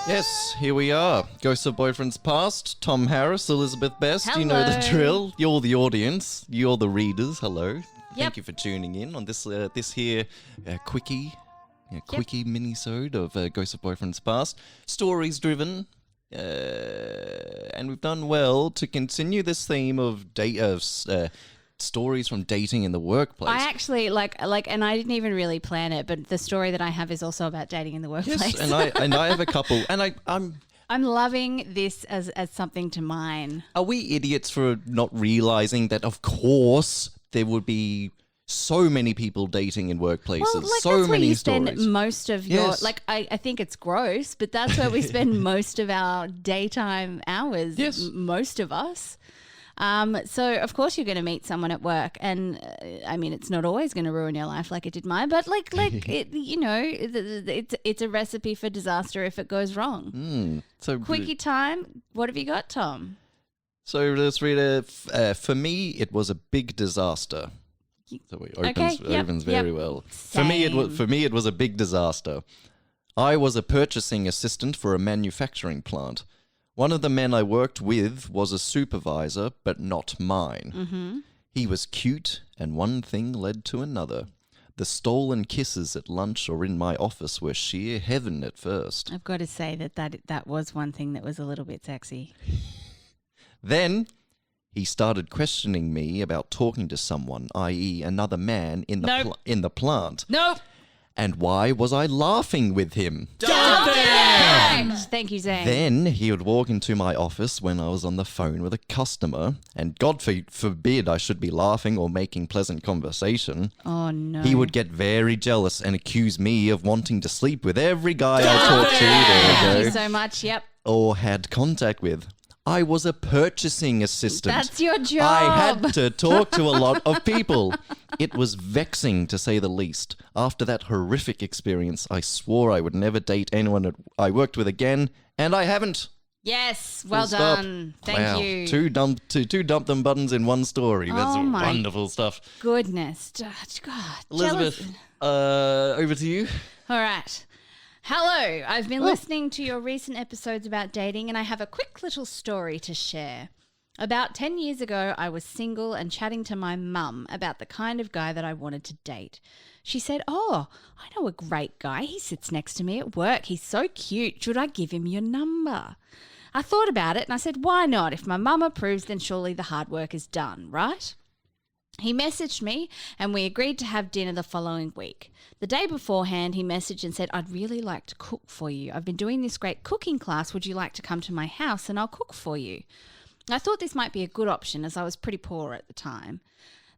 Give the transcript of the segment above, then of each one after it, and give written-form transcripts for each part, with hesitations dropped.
Yes, here we are. Ghosts of Boyfriends Past. Tom Harris, Elizabeth Best. Hello. You know the drill. You're the audience. You're the readers. Hello. Thank Yep. you for tuning in on this here Quickie, Quickie mini-sode of Ghosts of Boyfriends Past. Stories driven. And we've done well to continue this theme of stories from dating in the workplace. I actually like, and I didn't even really plan it, but the story that I have is also about dating in the workplace. Yes, and I have a couple, and I'm loving this as something to mine. Are we idiots for not realizing that, of course, there would be so many people dating in workplaces, Well, like so that's where many you stories. spend most of your Yes. I think it's gross, but that's where we spend most of our daytime hours. Yes. Most of us. So of course you're going to meet someone at work, and I mean it's not always going to ruin your life like it did mine, but like it, it's a recipe for disaster if it goes wrong. So Quickie time. What have you got, Tom? So let's read it. For me, it was a big disaster. So it opens very well. For me, it was a big disaster. I was a purchasing assistant for a manufacturing plant. One of the men I worked with was a supervisor, but not mine. Mm-hmm. He was cute, and one thing led to another. The stolen kisses at lunch or in my office were sheer heaven at first. I've got to say that was one thing that was a little bit sexy. Then he started questioning me about talking to someone, i.e. another man in the plant. Nope. And why was I laughing with him? Thank you, Zane. Then he would walk into my office when I was on the phone with a customer, and God forbid I should be laughing or making pleasant conversation. Oh, no. He would get very jealous and accuse me of wanting to sleep with every guy I talked to. There Thank we you go. so much. Yep. Or had contact with. I was a purchasing assistant. That's your job. I had to talk to a lot of people. It was vexing, to say the least. After that horrific experience, I swore I would never date anyone I worked with again, and I haven't. Yes, well Full stop. done. Thank Wow. you. Two dump them buttons in one story. That's Oh my wonderful stuff. Goodness. God, Elizabeth, over to you. All right. Hello. I've been listening to your recent episodes about dating, and I have a quick little story to share. About 10 years ago, I was single and chatting to my mum about the kind of guy that I wanted to date. She said, "Oh, I know a great guy. He sits next to me at work. He's so cute. Should I give him your number?" I thought about it and I said, why not? If my mum approves, then surely the hard work is done, right? He messaged me and we agreed to have dinner the following week. The day beforehand, he messaged and said, "I'd really like to cook for you. I've been doing this great cooking class. Would you like to come to my house and I'll cook for you?" I thought this might be a good option as I was pretty poor at the time.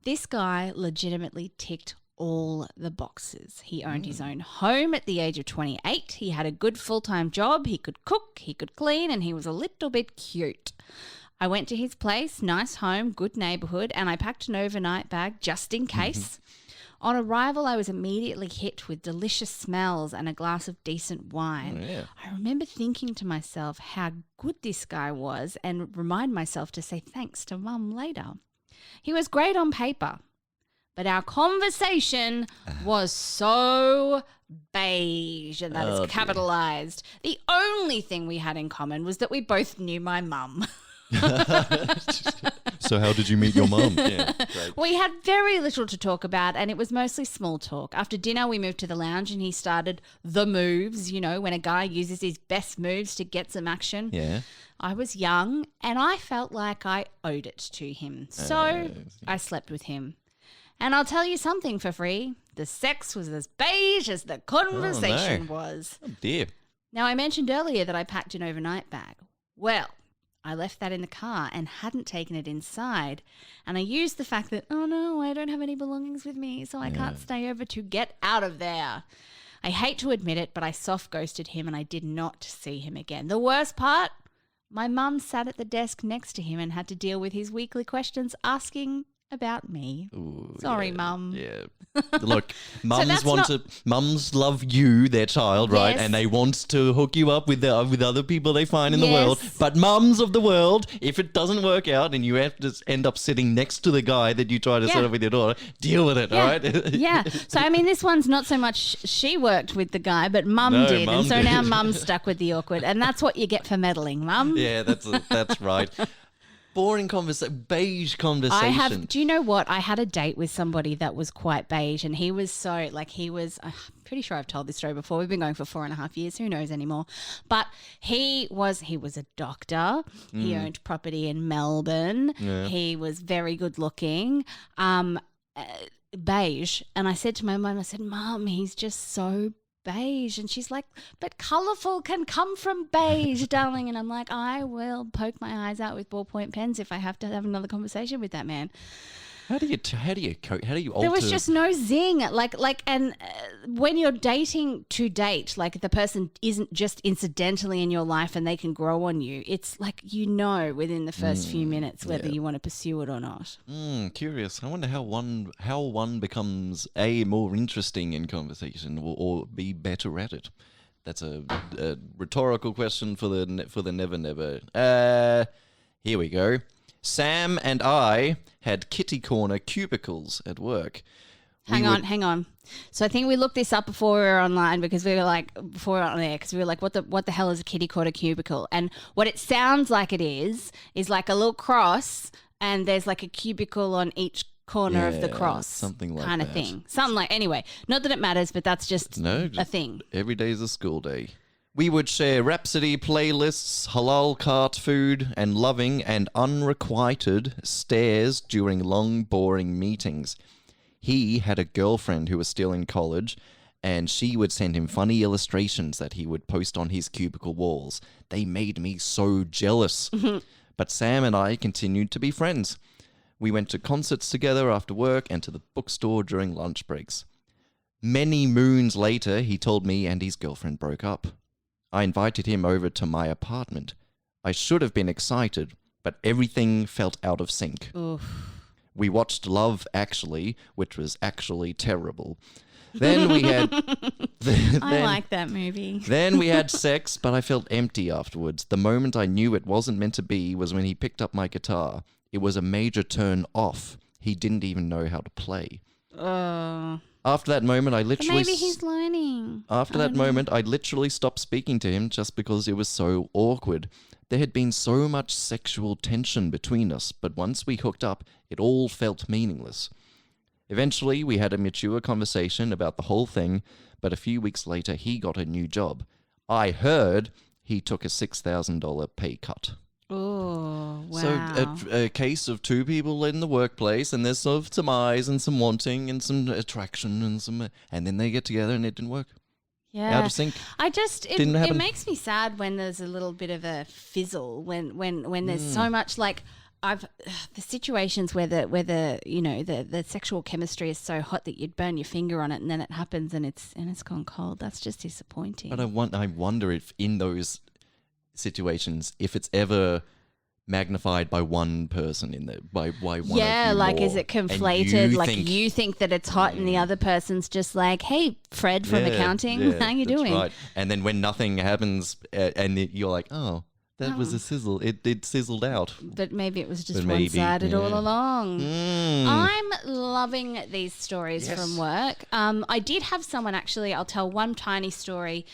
This guy legitimately ticked all the boxes. He owned his own home at the age of 28. He had a good full-time job. He could cook, he could clean, and he was a little bit cute. I went to his place, nice home, good neighborhood, and I packed an overnight bag just in case. On arrival, I was immediately hit with delicious smells and a glass of decent wine. Oh, yeah. I remember thinking to myself how good this guy was and remind myself to say thanks to Mum later. He was great on paper, but our conversation was so beige, and that is capitalized. The only thing we had in common was that we both knew my mum. So how did you meet your mum? Yeah, great. We had very little to talk about, and it was mostly small talk. After dinner, we moved to the lounge, and he started the moves, when a guy uses his best moves to get some action. Yeah. I was young, and I felt like I owed it to him. So I slept with him. And I'll tell you something for free. The sex was as beige as the conversation was. Oh, dear. Now, I mentioned earlier that I packed an overnight bag. Well, I left that in the car and hadn't taken it inside. And I used the fact that, oh no, I don't have any belongings with me, so I can't stay over to get out of there. I hate to admit it, but I soft ghosted him and I did not see him again. The worst part? My mum sat at the desk next to him and had to deal with his weekly questions asking about me. Ooh, Sorry, yeah, Mum. Yeah. Look, mums love you, their child, right? Yes. And they want to hook you up with other people they find in the world. But mums of the world, if it doesn't work out and you have to end up sitting next to the guy that you try to set up with your daughter, deal with it, all right? Yeah. So, I mean, this one's not so much she worked with the guy, but Mum did. Mum and so did. now Mum's stuck with the awkward. And that's what you get for meddling, Mum. Yeah, that's right. Boring beige conversation. Do you know what? I had a date with somebody that was quite beige, and he was so, like, I'm pretty sure I've told this story before. We've been going for 4.5 years. Who knows anymore? But he was a doctor. He owned property in Melbourne. Yeah. He was very good looking. Beige. And I said to my mum, Mum, he's just so beige. And she's like, but colourful can come from beige, darling. And I'm like, I will poke my eyes out with ballpoint pens if I have to have another conversation with that man. How do you alter? There was just no zing. When you're dating to date, like the person isn't just incidentally in your life and they can grow on you. It's like, within the first few minutes whether you want to pursue it or not. Curious. I wonder how one becomes more interesting in conversation or be better at it. That's a rhetorical question for the never. Here we go. Sam and I had kitty corner cubicles at work. Hang on. So I think we looked this up before we were online because we were like, what the hell is a kitty corner cubicle? And what it sounds like it is like a little cross and there's like a cubicle on each corner of the cross. Something like kind of thing. Anyway, not that it matters, but that's just a thing. Every day's a school day. We would share Rhapsody playlists, halal cart food, and loving and unrequited stares during long, boring meetings. He had a girlfriend who was still in college, and she would send him funny illustrations that he would post on his cubicle walls. They made me so jealous. But Sam and I continued to be friends. We went to concerts together after work and to the bookstore during lunch breaks. Many moons later, he told me and his girlfriend broke up. I invited him over to my apartment. I should have been excited, but everything felt out of sync. Oof. We watched Love Actually, which was actually terrible. Then we had... I like that movie. Then we had sex, but I felt empty afterwards. The moment I knew it wasn't meant to be was when he picked up my guitar. It was a major turn off. He didn't even know how to play. After that moment, I literally... Maybe he's learning. After that moment, I literally stopped speaking to him just because it was so awkward. There had been so much sexual tension between us, but once we hooked up, it all felt meaningless. Eventually, we had a mature conversation about the whole thing, but a few weeks later, he got a new job. I heard he took a $6,000 pay cut. Oh, wow. So a case of two people in the workplace, and there's sort of some eyes and some wanting and some attraction and then they get together and it didn't work. Yeah. Out of sync. It makes me sad when there's a little bit of a fizzle, when there's so much like the situations where the sexual chemistry is so hot that you'd burn your finger on it and then it happens and it's gone cold. That's just disappointing. But I wonder if in those situations, if it's ever magnified by one person by one of you more, is it conflated? You think that it's hot and the other person's just like, hey, Fred from accounting, how you doing? Right. And then when nothing happens and you're like, oh, that was a sizzle. It sizzled out. But maybe it was just one-sided all along. I'm loving these stories from work. I did have someone actually, I'll tell one tiny story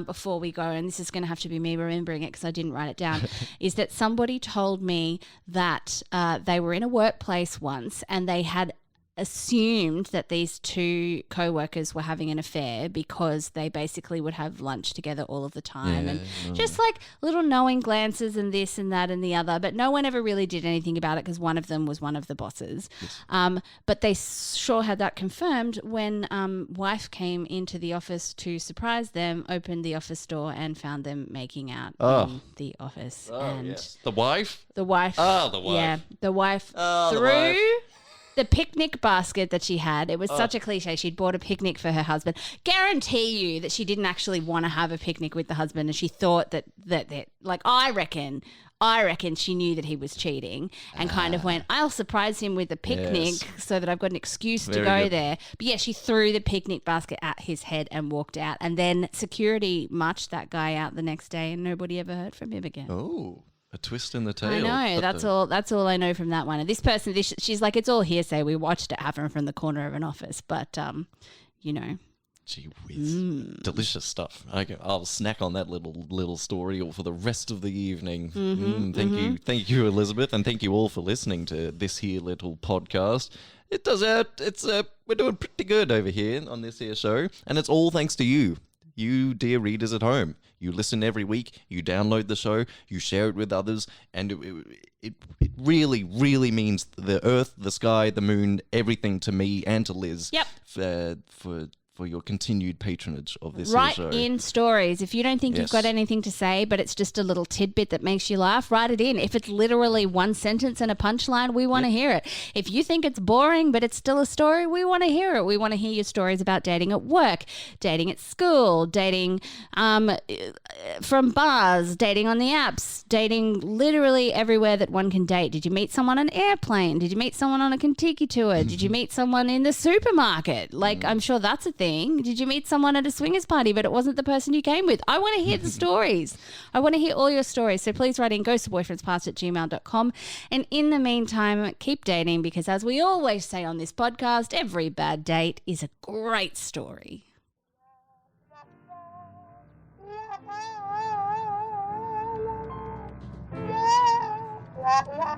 before we go, and this is going to have to be me remembering it because I didn't write it down, is that somebody told me that they were in a workplace once and they had assumed that these two co-workers were having an affair because they basically would have lunch together all of the time just like little knowing glances and this and that and the other, but no one ever really did anything about it because one of them was one of the bosses. But they sure had that confirmed when wife came into the office to surprise them, opened the office door and found them making out in the office. And the wife? The wife. Oh, the wife. Yeah, the wife threw The picnic basket that she had, it was such a cliche. She'd bought a picnic for her husband. Guarantee you that she didn't actually want to have a picnic with the husband, and she thought that like, I reckon she knew that he was cheating and kind of went, I'll surprise him with a picnic so that I've got an excuse to go there. But yeah, she threw the picnic basket at his head and walked out. And then security marched that guy out the next day and nobody ever heard from him again. Oh. A twist in the tale. I know. That's all I know from that one. And this person, she's like, it's all hearsay. We watched it happen from the corner of an office, but you know. Gee whiz, delicious stuff. I'll snack on that little story for the rest of the evening. Thank you, Elizabeth, and thank you all for listening to this here little podcast. We're doing pretty good over here on this here show, and it's all thanks to you. You, dear readers at home, you listen every week, you download the show, you share it with others, and it really, really means the earth, the sky, the moon, everything to me and to Liz. Yep. For your continued patronage of this show. Write in stories. If you don't think you've got anything to say, but it's just a little tidbit that makes you laugh, write it in. If it's literally one sentence and a punchline, we want to hear it. If you think it's boring, but it's still a story, we want to hear it. We want to hear your stories about dating at work, dating at school, dating from bars, dating on the apps, dating literally everywhere that one can date. Did you meet someone on an airplane? Did you meet someone on a Kentucky tour? Did you meet someone in the supermarket? Like, I'm sure that's a thing. Did you meet someone at a swingers party, but it wasn't the person you came with? I want to hear the stories. I want to hear all your stories. So please write in ghostsofboyfriendspast@gmail.com. And in the meantime, keep dating, because as we always say on this podcast, every bad date is a great story. Yeah.